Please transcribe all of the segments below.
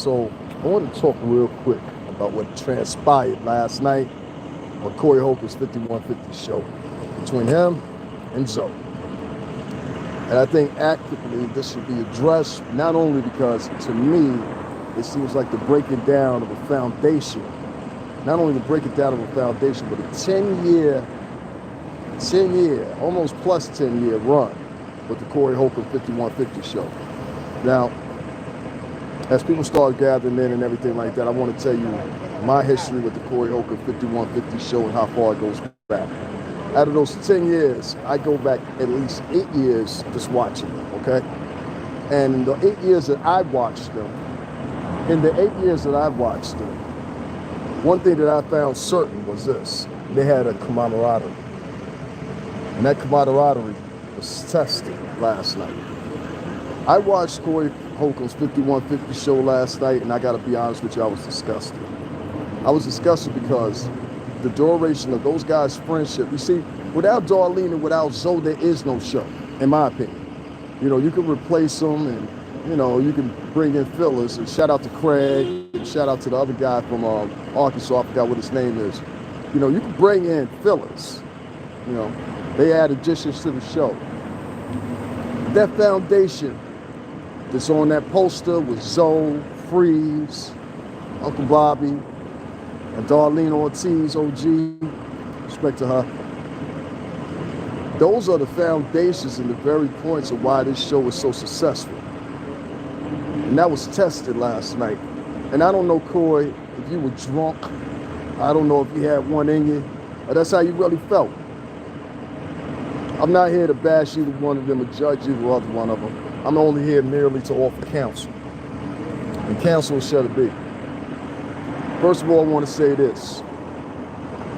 So I want to talk real quick about what transpired last night on Corey Holcomb's 5150 show between him and Zoe. And I think actively this should be addressed, not only because to me it seems like the breaking down of a foundation, not only the breaking down of a foundation, but a 10-year, almost plus 10-year run with the Corey Holcomb 5150 show. Now, as people start gathering in and everything like that, I want to tell you my history with the Corey Holcomb 5150 show and how far it goes back. Out of those 10 years, I go back at least 8 years just watching them, okay? And in the 8 years that I watched them, one thing that I found certain was this: they had a camaraderie. And that camaraderie was tested last night. I watched Corey Holcomb's 5150 show last night, and I got to be honest with you, I was disgusted. I was disgusted because the duration of those guys' friendship, you see, without Darlene and without Zoe, there is no show, in my opinion. You know, you can replace them and, you know, you can bring in fillers, and shout out to Craig, and shout out to the other guy from Arkansas, I forgot what his name is. You know, you can bring in fillers, you know, they add additions to the show. That foundation that's on that poster with Zoe, Freeze, Uncle Bobby, and Darlene Ortiz, OG, respect to her. Those are the foundations and the very points of why this show is so successful. And that was tested last night. And I don't know, Corey, if you were drunk. I don't know if you had one in you, but that's how you really felt. I'm not here to bash either one of them or judge either other one of them. I'm only here merely to offer counsel. And counsel shall it be. First of all, I want to say this.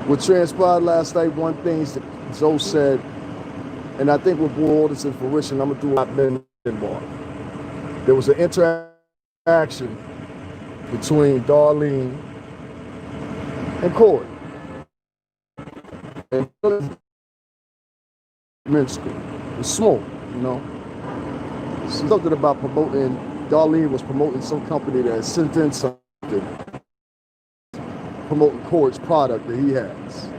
What transpired last night, one thing that Zoe said, and I think what brought all this in fruition, I'm going to do a lot involved. There was an interaction between Darlene and Corey. And minuscule. It's small, you know. Something about promoting, Darlene was promoting some company that sent in something, promoting Corey's product that he has,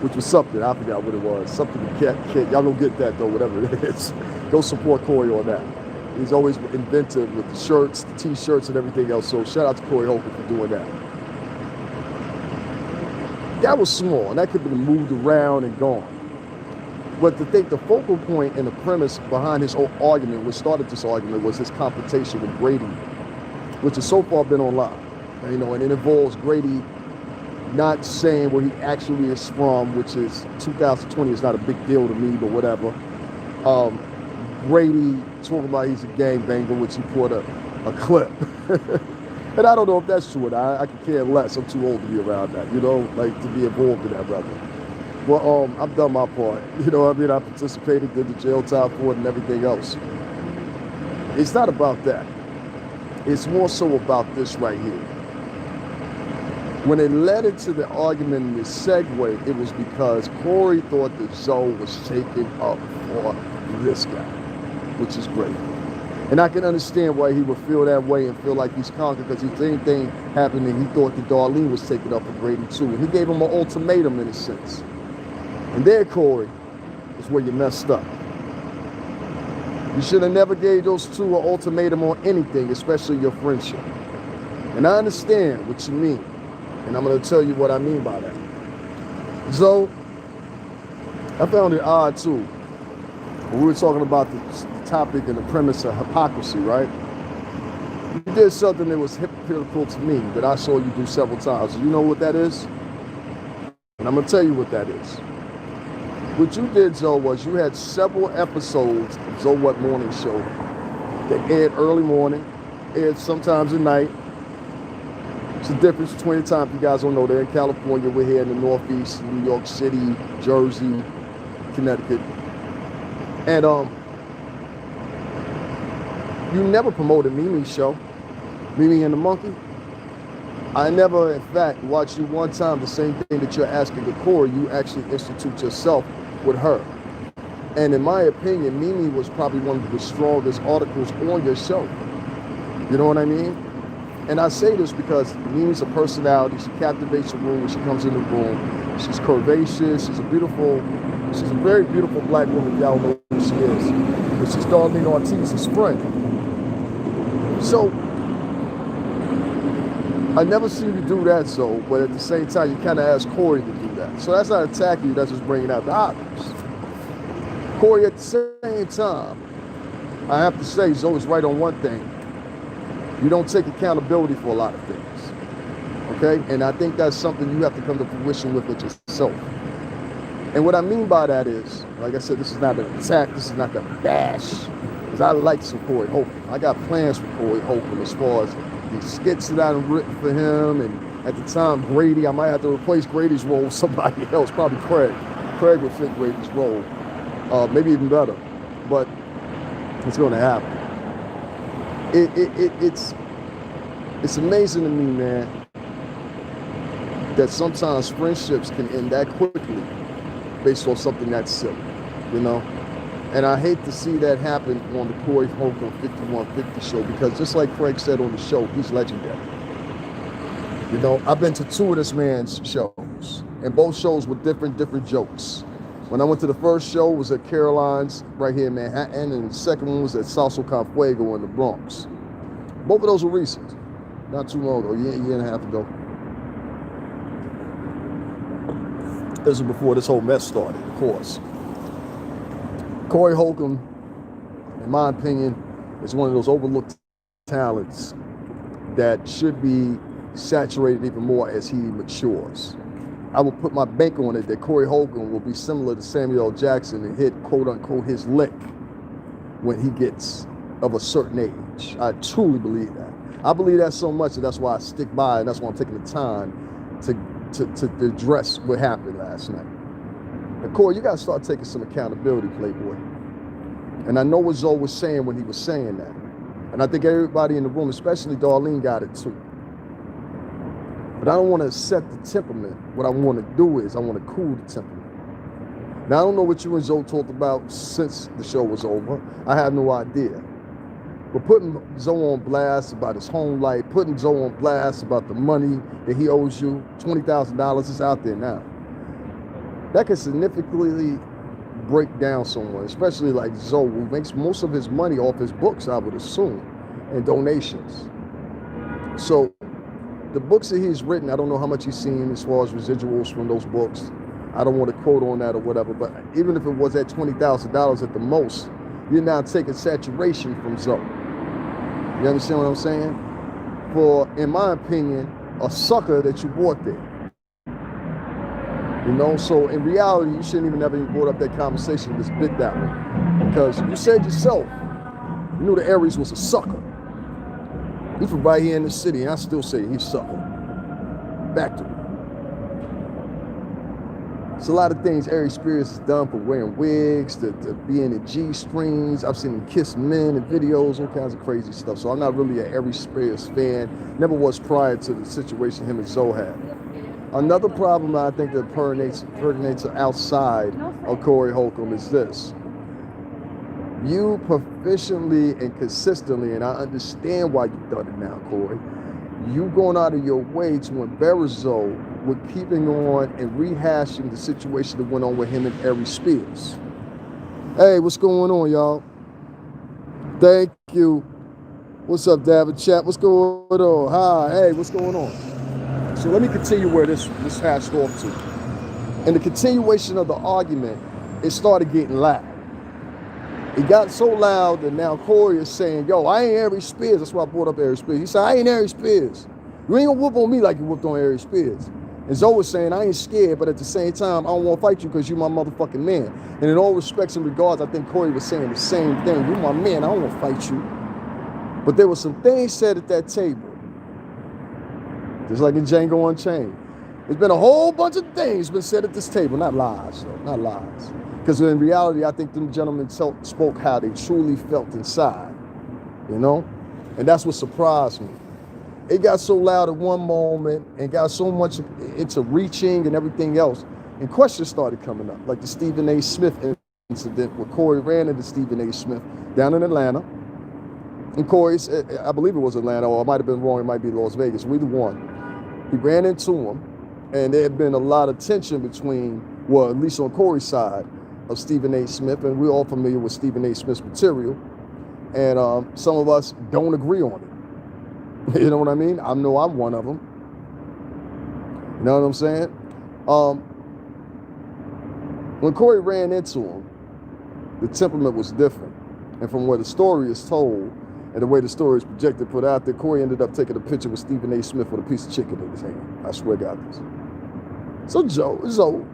which was something, I forgot what it was, something to get, y'all don't get that though, whatever it is. Go support Corey on that. He's always inventive with the shirts, the t-shirts and everything else, so shout out to Corey Holcomb for doing that. That was small, and that could have been moved around and gone. But to think the focal point and the premise behind his whole argument, which started this argument, was his confrontation with Grady, which has so far been on live. You know, and it involves Grady not saying where he actually is from, which is 2020 is not a big deal to me, but whatever. Grady talking about he's a gangbanger, which he put a clip. And I don't know if that's true or not. I could care less. I'm too old to be around that, you know, like to be involved in that, rather. Well, I've done my part. You know what I mean? I participated, did the jail time for it and everything else. It's not about that. It's more so about this right here. When it led into the argument in the segue, it was because Corey thought that Zoe was taken up for this guy, which is great. And I can understand why he would feel that way and feel like he's conquered, because the same thing happened and he thought that Darlene was taken up for Grady too. And he gave him an ultimatum in a sense. And there, Corey, is where you messed up. You should have never gave those two an ultimatum on anything, especially your friendship. And I understand what you mean. And I'm going to tell you what I mean by that. So, I found it odd, too. When we were talking about the topic and the premise of hypocrisy, right? You did something that was hypocritical to me that I saw you do several times. You know what that is? And I'm going to tell you what that is. What you did, Zoe, was you had several episodes of Zoe What Morning Show that aired early morning, aired sometimes at night. It's the difference between the time, if you guys don't know, they're in California, we're here in the Northeast, New York City, Jersey, Connecticut. And you never promoted Mimi's show, Mimi and the Monkey. I never, in fact, watched you one time, the same thing that you're asking the Corey, you actually institute yourself with her. And in my opinion, Mimi was probably one of the strongest articles on your show. You know what I mean? And I say this because Nina's a personality. She captivates the room when she comes in the room. She's curvaceous. She's a very beautiful black woman. Y'all know who she is. But she's Darlene Ortiz's friend. So I never seen you do that, so, but at the same time, you kind of asked Corey to do that. So that's not attacking you, that's just bringing out the obvious. Corey, at the same time, I have to say, he's always right on one thing. You don't take accountability for a lot of things, okay? And I think that's something you have to come to fruition with yourself. And what I mean by that is, like I said, this is not an attack, this is not a bash, because I like some Corey Holcomb. I got plans for Corey Holcomb as far as the skits that I've written for him, and at the time, Grady, I might have to replace Grady's role with somebody else, probably Craig. Craig would fit Grady's role, maybe even better, but it's going to happen. It's amazing to me, man, that sometimes friendships can end that quickly based on something that's silly, you know? And I hate to see that happen on the Corey Holcomb 5150 show, because just like Craig said on the show, he's legendary. You know, I've been to 2 of this man's shows, and both shows were different jokes. When I went to the first show, it was at Caroline's right here in Manhattan, and the second one was at Salso Con Fuego in the Bronx. Both of those were recent, not too long ago, a year and a half ago. This was before this whole mess started, of course. Corey Holcomb, in my opinion, is one of those overlooked talents that should be saturated even more as he matures. I will put my bank on it that Corey Holcomb will be similar to Samuel L. Jackson and hit, quote unquote, his lick when he gets of a certain age. I truly believe that. I believe that so much, and that's why I stick by, and that's why I'm taking the time to address what happened last night. And Corey, you got to start taking some accountability, Playboy. And I know what Zoe was saying when he was saying that. And I think everybody in the room, especially Darlene, got it too. But I don't want to set the temperament. What I want to do is I want to cool the temperament. Now, I don't know what you and Zoe talked about since the show was over. I have no idea. But putting Zoe on blast about his home life, putting Zoe on blast about the money that he owes you, $20,000 is out there now. That can significantly break down someone, especially like Zoe, who makes most of his money off his books, I would assume, and donations. So the books that he's written, I don't know how much he's seen as far as residuals from those books. I don't want to quote on that or whatever, but even if it was at $20,000 at the most, you're now taking saturation from Zoe. You understand what I'm saying? For, in my opinion, a sucker that you bought there. You know, so in reality, you shouldn't even have brought up that conversation, this bit that way. Because you said yourself, you knew the Aries was a sucker. He's from right here in the city, and I still say he's sucker. Back to it. It's a lot of things Aries Spears has done, from wearing wigs to being in G-strings. I've seen him kiss men in videos, all kinds of crazy stuff. So I'm not really an Aries Spears fan. Never was prior to the situation him and Zoe had. Another problem I think that permeates outside of Corey Holcomb is this. You proficiently and consistently, and I understand why you've done it now, Corey, you going out of your way to embarrass Zoe with keeping on and rehashing the situation that went on with him and Aries Spears. Hey, what's going on, y'all? Thank you. What's up, David Chat? What's going on? Hi, hey, what's going on? So let me continue where this hashed off to. In the continuation of the argument, it started getting loud. It got so loud that now Corey is saying, yo, I ain't Aries Spears. That's why I brought up Aries Spears. He said, I ain't Aries Spears. You ain't gonna whoop on me like you whooped on Aries Spears. And Zoe was saying, I ain't scared, but at the same time, I don't want to fight you because you my motherfucking man. And in all respects and regards, I think Corey was saying the same thing. You my man, I don't want to fight you. But there were some things said at that table, just like in Django Unchained. There's been a whole bunch of things been said at this table, not lies, though, not lies. Because in reality, I think them gentlemen spoke how they truly felt inside, you know? And that's what surprised me. It got so loud at one moment and got so much into reaching and everything else, and questions started coming up, like the Stephen A. Smith incident where Corey ran into Stephen A. Smith down in Atlanta. And Corey's, I believe it was Atlanta, or it might have been wrong, it might be Las Vegas, either one. He ran into him, and there had been a lot of tension between, well, at least on Corey's side, of Stephen A. Smith, and we're all familiar with Stephen A. Smith's material, and some of us don't agree on it. You know what I mean? I know I'm one of them. You know what I'm saying? When Corey ran into him, the temperament was different. And from where the story is told and the way the story is projected, put out there, Corey ended up taking a picture with Stephen A. Smith with a piece of chicken in his hand. I swear to God this. So Joe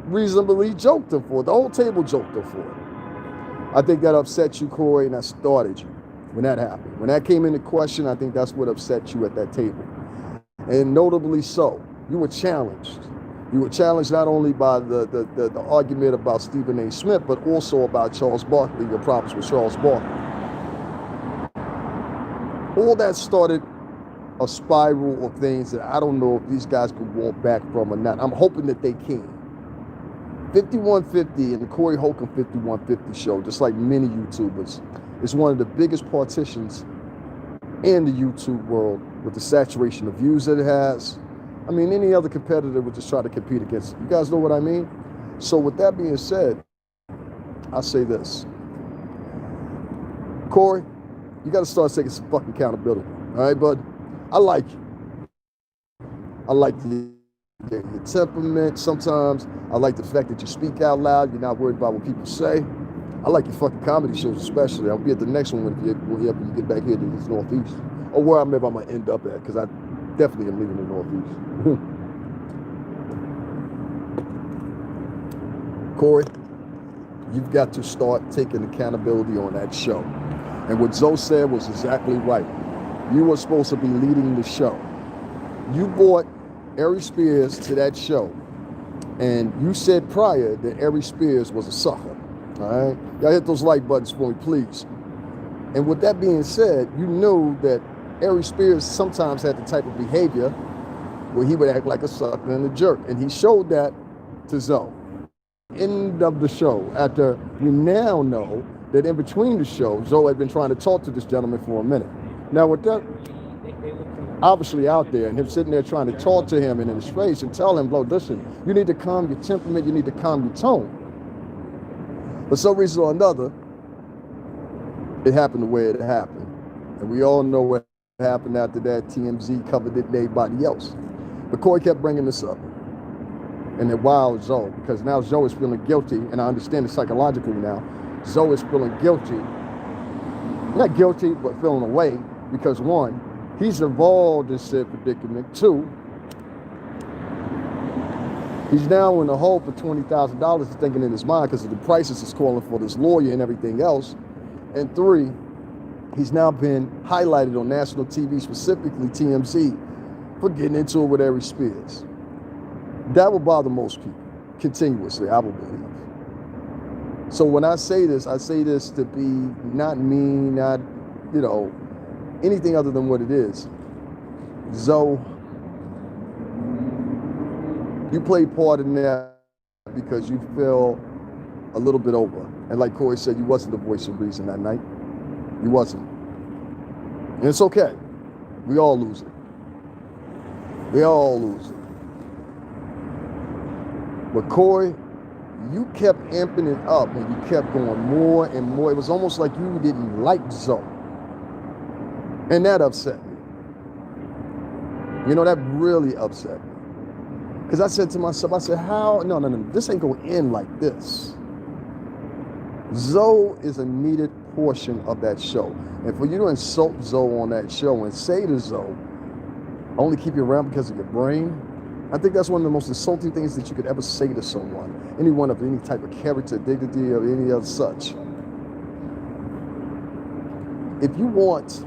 reasonably joked him for it. The whole table joked him for it. I think that upset you, Corey, and that started you when that happened. When that came into question, I think that's what upset you at that table. And notably so, you were challenged. You were challenged not only by the argument about Stephen A. Smith, but also about Charles Barkley, your problems with Charles Barkley. All that started a spiral of things that I don't know if these guys could walk back from or not. I'm hoping that they can. 5150 and the Corey Holcomb 5150 show, just like many YouTubers, is one of the biggest partitions in the YouTube world with the saturation of views that it has. I mean, any other competitor would just try to compete against it. You guys know what I mean? So with that being said, I'll say this. Corey, you got to start taking some fucking accountability. All right, bud? I like you. I like your temperament. Sometimes I like the fact that you speak out loud. You're not worried about what people say. I like your fucking comedy shows especially. I'll be at the next one when you get back here to this Northeast. Or wherever I'm going to end up at, because I definitely am leaving the Northeast. Corey, you've got to start taking accountability on that show. And what Zoe said was exactly right. You were supposed to be leading the show. You brought Ari Spears to that show, and you said prior that Ari Spears was a sucker. All right? Y'all hit those like buttons for me, please. And with that being said, you knew that Ari Spears sometimes had the type of behavior where he would act like a sucker and a jerk. And he showed that to Zoe. End of the show, after we now know that in between the show, Zoe had been trying to talk to this gentleman for a minute. Now with that obviously out there and him sitting there trying to talk to him and in his face and tell him, listen, you need to calm your temperament, you need to calm your tone. For some reason or another, it happened the way it happened. And we all know what happened after that. TMZ covered it and everybody else. But Corey kept bringing this up. And it wowed Zoe, because now Zoe is feeling guilty, and I understand it psychologically now. Zoe is feeling guilty. Not guilty, but feeling away, because one, he's involved in said predicament. Two, he's now in the hole for $20,000 thinking in his mind because of the prices he's calling for this lawyer and everything else. And three, he's now been highlighted on national TV, specifically TMZ, for getting into it with Ari Spears. That will bother most people continuously, I will believe. So when I say this to be not mean, not, anything other than what it is. Zoe, you played part in that because you feel a little bit over. And like Corey said, you wasn't the voice of reason that night. You wasn't. And it's okay. We all lose it. We all lose it. But Corey, you kept amping it up and you kept going more and more. It was almost like you didn't like Zoe. And that upset me. That really upset me. Because I said to myself, how? No, this ain't going to end like this. Zoe is a needed portion of that show. And for you to insult Zoe on that show and say to Zoe, I only keep you around because of your brain, I think that's one of the most insulting things that you could ever say to someone, anyone of any type of character, dignity, or any other such. If you want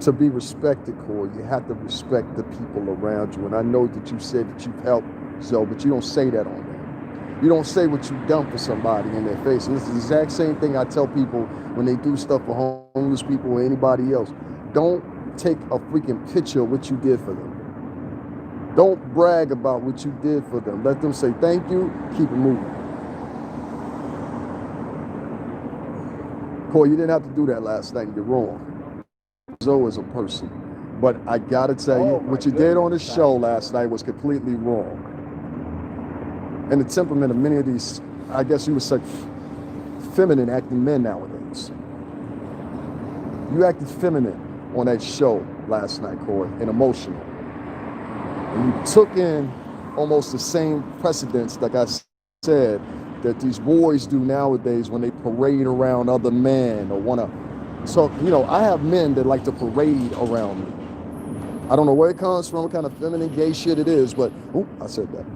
to be respected, Corey, you have to respect the people around you. And I know that you said that you've helped Zoe, but you don't say that on there. You don't say what you've done for somebody in their face. And this is the exact same thing I tell people when they do stuff for homeless people or anybody else. Don't take a freaking picture of what you did for them. Don't brag about what you did for them. Let them say thank you, keep it moving. Corey, you didn't have to do that last night. You're wrong. Zoe is a person. But I gotta tell you, what you did on the show last night was completely wrong. And the temperament of many of these, I guess you would say, feminine acting men nowadays. You acted feminine on that show last night, Corey, and emotional. And you took in almost the same precedents, like I said, that these boys do nowadays when they parade around other men or want to. So, you know, I have men that like to parade around me. I don't know where it comes from, what kind of feminine gay shit it is, but, I said that.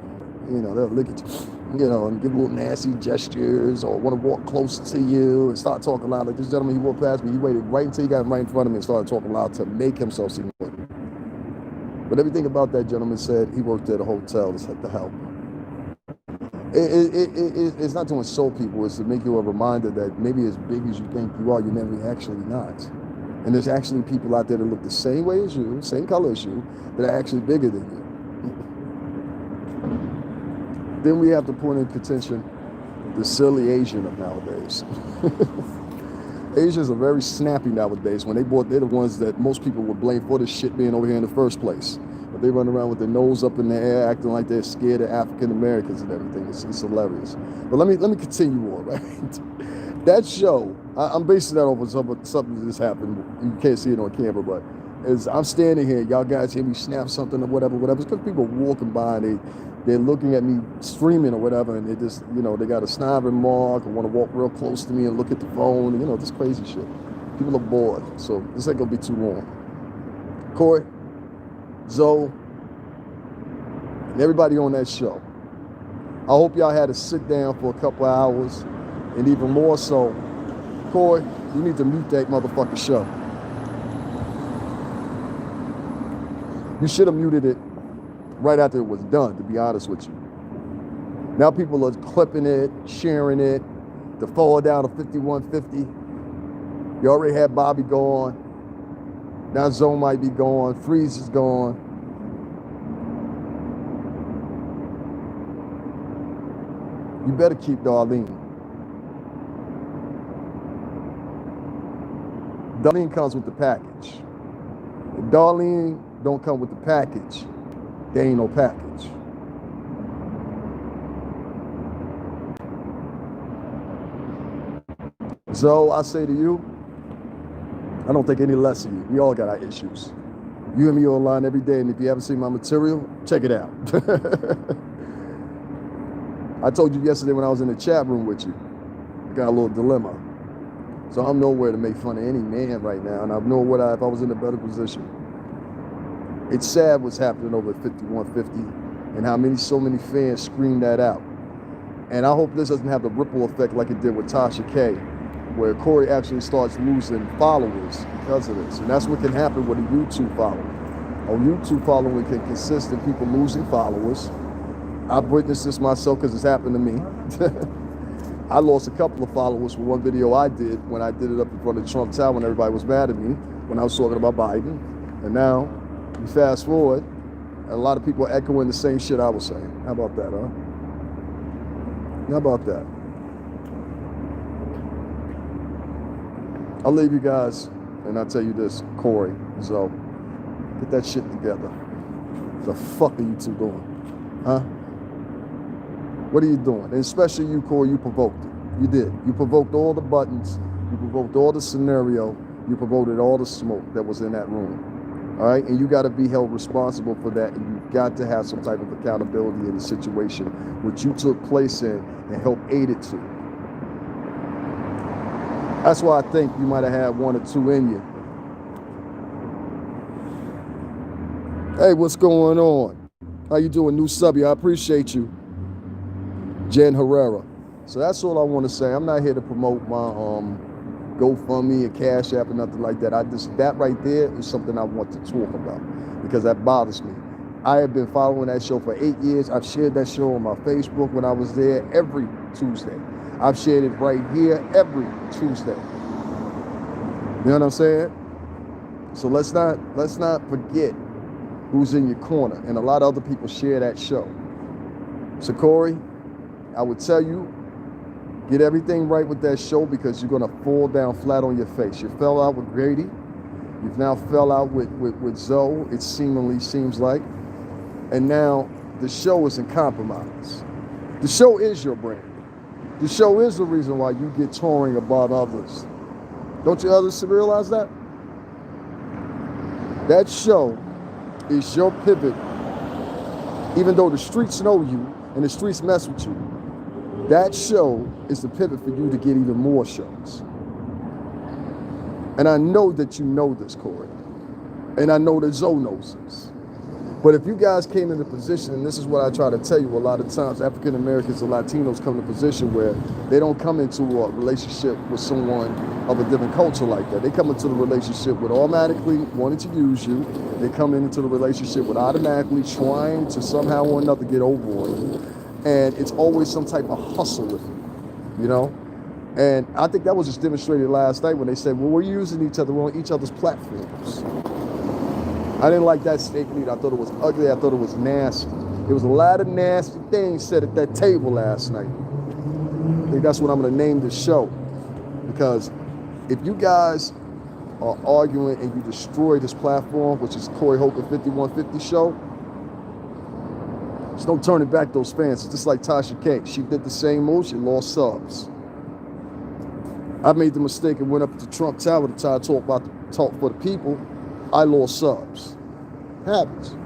You know, they'll look at you, and give little nasty gestures or want to walk close to you and start talking loud. Like this gentleman, he walked past me, he waited right until he got right in front of me and started talking loud to make himself seem important. But everything about that gentleman said he worked at a hotel to help. It's not to insult people, it's to make you a reminder that maybe as big as you think you are, you're never actually not. And there's actually people out there that look the same way as you, same color as you, that are actually bigger than you. Then we have to put in contention the silly Asian of nowadays. Asians are very snappy nowadays. When they're the ones that most people would blame for this shit being over here in the first place. But they run around with their nose up in the air, acting like they're scared of African Americans and everything. It's hilarious. But let me continue on, right? That show, I'm basing that off of something that just happened. You can't see it on camera, but as I'm standing here, y'all guys hear me snap something or whatever. It's because people are walking by and they're looking at me streaming or whatever, and they just, they got a snide remark or want to walk real close to me and look at the phone, this crazy shit. People are bored, so this ain't gonna be too long. Corey, Zoe, and everybody on that show, I hope y'all had to sit down for a couple of hours, and even more so, Corey, you need to mute that motherfucking show. You should have muted it right after it was done, to be honest with you. Now people are clipping it, sharing it, the forward down to 5150. You already had Bobby gone. Now Zoe might be gone. Freeze is gone. You better keep Darlene. Darlene comes with the package. If Darlene don't come with the package, there ain't no package. So I say to you, I don't think any less of you. We all got our issues. You and me online every day, and if you haven't seen my material, check it out. I told you yesterday when I was in the chat room with you, I got a little dilemma. So I'm nowhere to make fun of any man right now, and I know if I was in a better position. It's sad what's happening over at 5150 and how so many fans scream that out. And I hope this doesn't have the ripple effect like it did with Tasha K, where Corey actually starts losing followers because of this. And that's what can happen with a YouTube following. A YouTube following can consist of people losing followers. I've witnessed this myself because it's happened to me. I lost a couple of followers for one video I did when I did it up in front of Trump Tower when everybody was mad at me when I was talking about Biden. And now, you fast forward, and a lot of people are echoing the same shit I was saying. How about that, huh? How about that? I'll leave you guys, and I'll tell you this, Corey, so get that shit together. What the fuck are you two doing? Huh? What are you doing? And especially you, Corey, you provoked it. You did. You provoked all the buttons. You provoked all the scenario. You provoked all the smoke that was in that room. All right? And you got to be held responsible for that. And you've got to have some type of accountability in the situation which you took place in and helped aid it to. That's why I think you might have had one or two in you. Hey, what's going on? How you doing, new subby? I appreciate you. Jen Herrera. So that's all I want to say. I'm not here to promote my GoFundMe and Cash App or nothing like that. That right there is something I want to talk about because that bothers me. I have been following that show for 8 years. I've shared that show on my Facebook when I was there every Tuesday. I've shared it right here every Tuesday. You know what I'm saying? So let's not forget who's in your corner. And a lot of other people share that show. So Corey, I would tell you, Get everything right with that show, because you're going to fall down flat on your face. You fell out with Grady. You've now fell out with Zoe, it seemingly seems like. And now the show is in compromise. The show is your brand. The show is the reason why you get touring above others. Don't you others realize that? That show is your pivot. Even though the streets know you and the streets mess with you, that show is the pivot for you to get even more shows. And I know that you know this, Corey. And I know that Zoe knows this. But if you guys came in a position, and this is what I try to tell you a lot of times, African Americans and Latinos come in a position where they don't come into a relationship with someone of a different culture like that. They come into the relationship with automatically wanting to use you. They come into the relationship with automatically trying to somehow or another get over on you. And it's always some type of hustle with you, you know? And I think that was just demonstrated last night when they said, well, we're using each other, we're on each other's platforms. I didn't like that statement either. I thought it was ugly. I thought it was nasty. There was a lot of nasty things said at that table last night. I think that's what I'm going to name this show. Because if you guys are arguing and you destroy this platform, which is Corey Holcomb 5150 show, there's no turning back those fans. It's just like Tasha K. She did the same move. She lost subs. I made the mistake and went up to Trump Tower to try to talk for the people. I lost subs. Happens.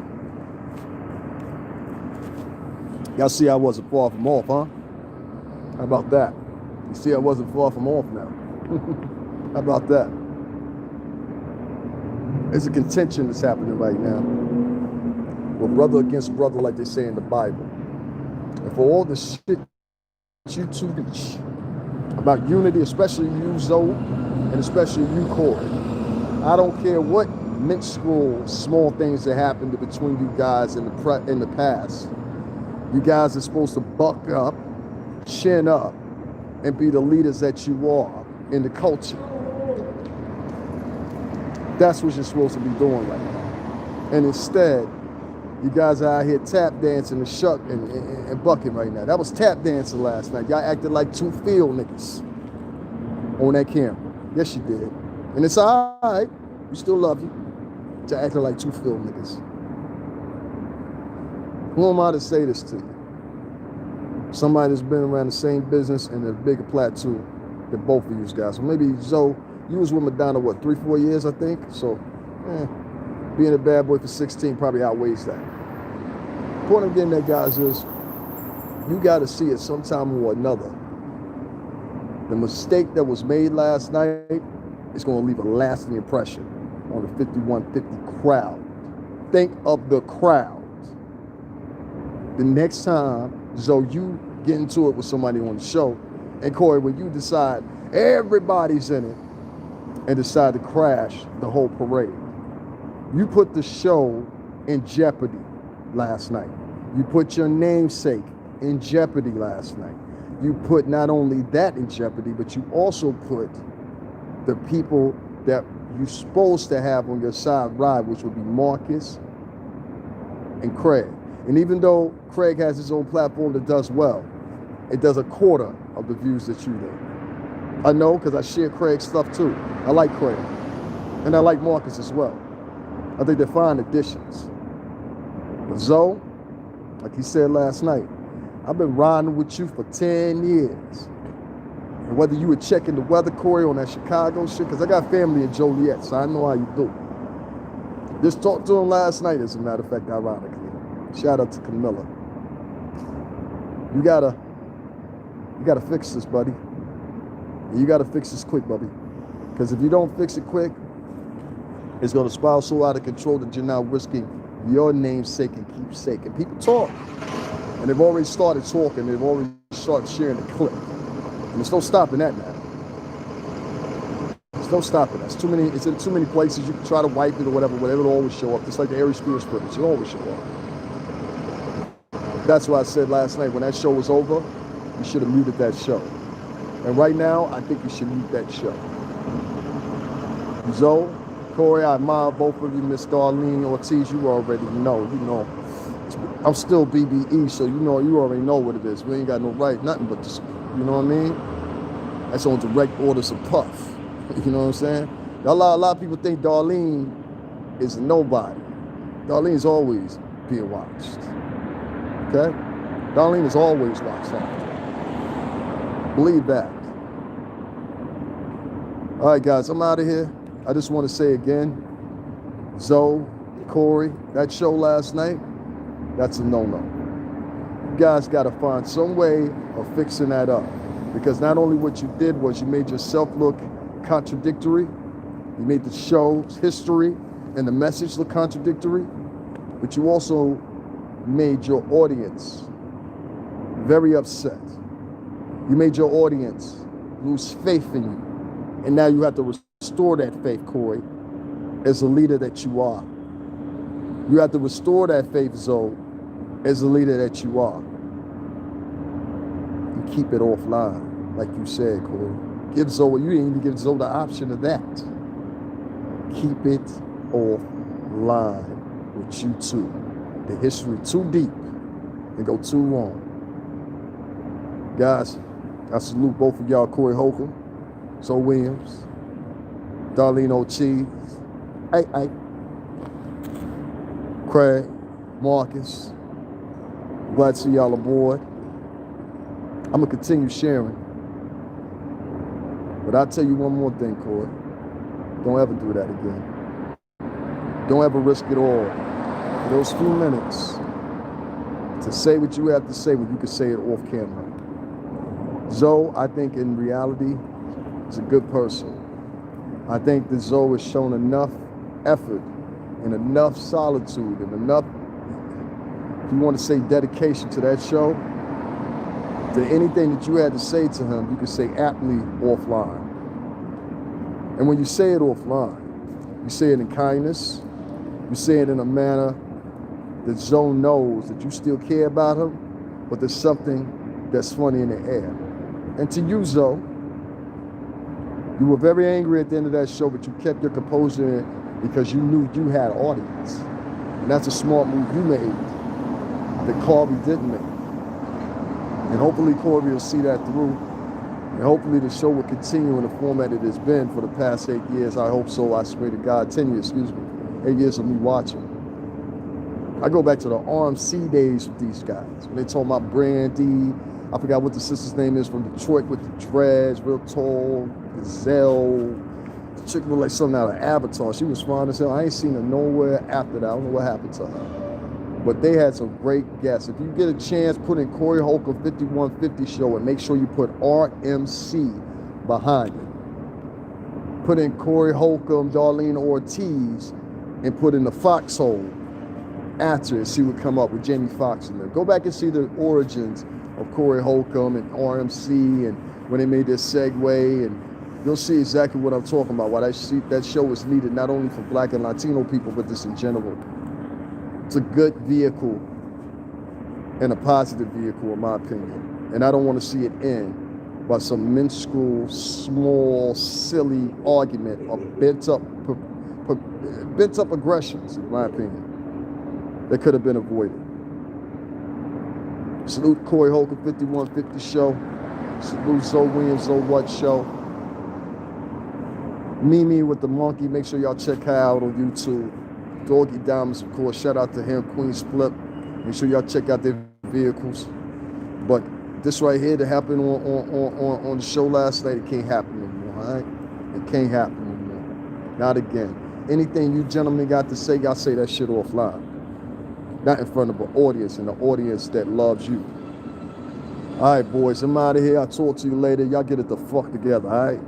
Y'all see I wasn't far from off, huh? How about that? You see I wasn't far from off now. How about that? There's a contention that's happening right now. Well, brother against brother, like they say in the Bible. And for all the shit you two reach about unity, especially you, Zoe, and especially you, Corey, I don't care what minuscule small things that happened between you guys in the past. You guys are supposed to buck up, chin up, and be the leaders that you are in the culture. That's what you're supposed to be doing right now. And instead, you guys are out here tap dancing and bucking right now. That was tap dancing last night. Y'all acted like two field niggas on that camera. Yes, you did. And it's all right. We still love you. To acting like two field niggas. Who am I to say this to you? Somebody that's been around the same business and a bigger plateau than both of you guys. So maybe Zoe, you was with Madonna, what, 3-4 years, I think? So, being a bad boy for 16 probably outweighs that. The point I'm getting at, guys, is you got to see it sometime or another. The mistake that was made last night is going to leave a lasting impression on the 5150 crowd. Think of the crowd. The next time, Zoe, you get into it with somebody on the show, and Corey, when you decide everybody's in it and decide to crash the whole parade, you put the show in jeopardy last night. You put your namesake in jeopardy last night. You put not only that in jeopardy, but you also put the people that you're supposed to have on your side ride, which would be Marcus and Craig. And even though Craig has his own platform that does well, it does a quarter of the views that you do. I know, because I share Craig's stuff too. I like Craig. And I like Marcus as well. I think they're fine additions. But Zoe, like he said last night, I've been riding with you for 10 years. And whether you were checking the weather, Corey, on that Chicago shit, because I got family in Joliet, so I know how you do. Just talked to him last night, as a matter of fact, ironically. Shout out to Camilla. You gotta fix this, buddy. And you gotta fix this quick, buddy. Because if you don't fix it quick, it's gonna spiral so out of control that you're now risking your namesake and keepsake. And people talk. And they've already started talking. They've already started sharing the clip. And there's no stopping that now. There's no stopping that. It's in too many places. You can try to wipe it or whatever, but it'll always show up. Just like the Aries Spears footage, it'll always show up. That's why I said last night, when that show was over, you should have muted that show. And right now, I think you should mute that show. Zoe, Corey, I admire both of you. Miss Darlene Ortiz, you already know. You know, I'm still BBE, so you already know what it is. We ain't got no right, nothing but to You know what I mean? That's on direct orders of Puff. You know what I'm saying? A lot of people think Darlene is nobody. Darlene's always being watched. Okay? Darlene is always watched after. Believe that. All right, guys, I'm out of here. I just want to say again, Zoe, Corey, that show last night, that's a no-no. You guys got to find some way of fixing that up. Because not only what you did was you made yourself look contradictory, you made the show's history and the message look contradictory, but you also made your audience very upset. You made your audience lose faith in you. And now you have to restore that faith, Corey, as a leader that you are. You have to restore that faith, Zoe, as a leader that you are. And keep it offline, like you said, Corey. Give Zoe, you didn't even give Zoe the option of that. Keep it offline with you two. The history too deep and go too long. Guys, I salute both of y'all, Corey Holcomb, Zoe Williams, Darlene O'Cheese, Craig, Marcus. Glad to see y'all aboard. I'm going to continue sharing. But I'll tell you one more thing, Corey. Don't ever do that again. Don't ever risk it all for those few minutes to say what you have to say when you can say it off camera. Zoe, I think in reality, is a good person. I think that Zoe has shown enough effort and enough solitude and enough, if you want to say dedication to that show, that anything that you had to say to him, you could say aptly offline. And when you say it offline, you say it in kindness, you say it in a manner that Zoe knows that you still care about him, but there's something that's funny in the air. And to you, Zoe, you were very angry at the end of that show, but you kept your composure because you knew you had an audience. And that's a smart move you made that Corey didn't make. And hopefully Corey will see that through. And hopefully the show will continue in the format it has been for the past 8 years. I hope so. I swear to God, 10 years, 8 years of me watching. I go back to the RMC days with these guys. When they told about Brandy, I forgot what the sister's name is from Detroit with the dreads, real tall, gazelle. The chick looked like something out of Avatar. She was fine as hell. I ain't seen her nowhere after that. I don't know what happened to her. But they had some great guests. If you get a chance, put in Corey Holcomb 5150 show and make sure you put RMC behind it. Put in Corey Holcomb, Darlene Ortiz, and put in the foxhole after and see what come up with Jamie Foxx in there. Go back and see the origins of Corey Holcomb and RMC and when they made their segue, and you'll see exactly what I'm talking about, why that show is needed not only for Black and Latino people, but just in general. It's a good vehicle and a positive vehicle, in my opinion. And I don't want to see it end by some minuscule, small, silly argument of bent up aggressions, in my opinion, that could have been avoided. Salute Corey Holcomb 5150 show. Salute Zoe Williams, Zoe What show. Mimi with the monkey. Make sure y'all check her out on YouTube. Doggy Diamonds, of course. Shout out to him, Queen Split. Make sure y'all check out their vehicles. But this right here that happened on the show last night, it can't happen anymore, all right? It can't happen anymore. Not again. Anything you gentlemen got to say, y'all say that shit offline. Not in front of an audience, and an audience that loves you. All right, boys, I'm out of here. I'll talk to you later. Y'all get it the fuck together, all right?